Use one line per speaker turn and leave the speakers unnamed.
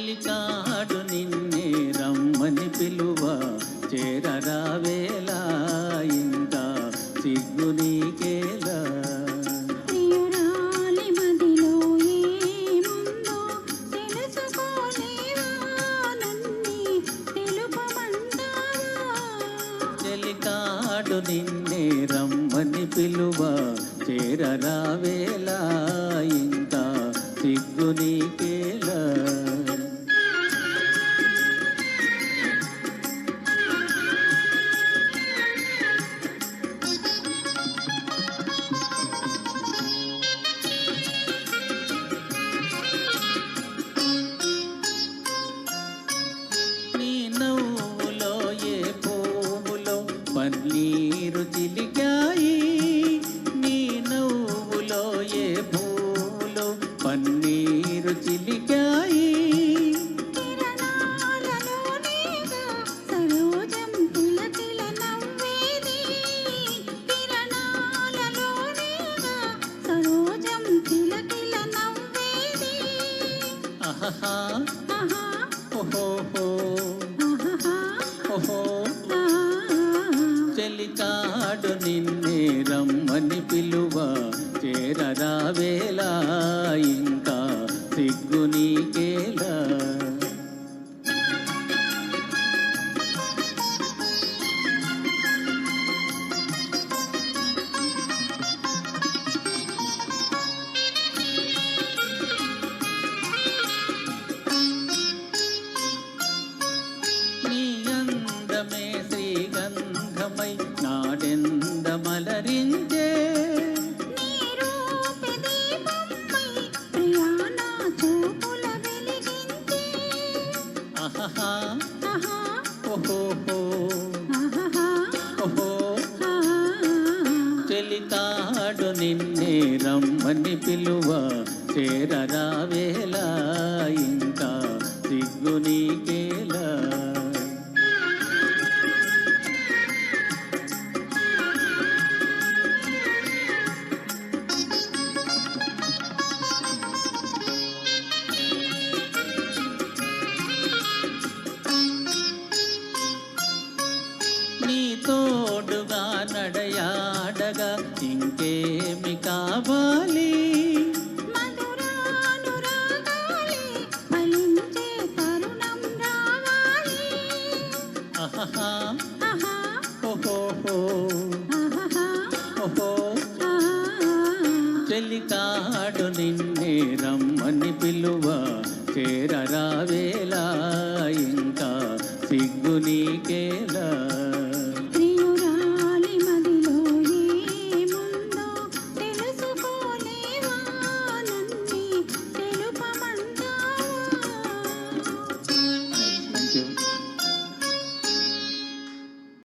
చెలికాడు నిన్నే రమ్మని పిలువ చేరరావేలా ఇంకా సిగ్గు నీకేలా
ప్రియురాలి మదిలో ఏముందో తెలుసుకోలేవా నన్ని తెలుపమంటావా
చెలికాడు నిన్నే రమ్మని పిలువ చేరరావేలా ఇంకా సిగ్గు నీకేలా నీ నవ్వులో ఏ పువ్వులో పన్నీరు చిలికాయి నీ నవ్వులో ఏ పువ్వులో పన్నీరు చిలికాయి
కిరణాలలోనేగా సరోజం తిలకిల నవ్వేది కిరణాలలోనేగా సరోజం తిలకిల నవ్వేది
ఆహా
ఆహా
ఓహో
ఆహా
ఓహో
ఆ
చెలికాడు నిన్నే రమ్మని పిలువ చేరరావేలా ఇంకా సిగ్గు నీకేలా నీ అందమే శ్రీగంధమై నాడెందమలరించే
నీ రూపే దీపంపై ప్రియానా చూపుల వెలిగించే
ఆహా
ఆహా
ఓహో
ఆహా
ఓహో
ఆ
చెలికాడు నిన్నే రమ్మని పిలువ చేరరావేలా ఇంకా సిగ్గు నీకేలా నీ తోడుగా నడయాడగా ఇంకేమి కావాలి
మధురానురాగాలే ఫలించే తరుణం రావాలి
ఆహా
ఆహా
ఓహో
ఆహా
ఓహో
ఆ
చెలికాడు నిన్నే రమ్మని పిలువ చేరరావేలా ఇంకా సిగ్గు నీకేలా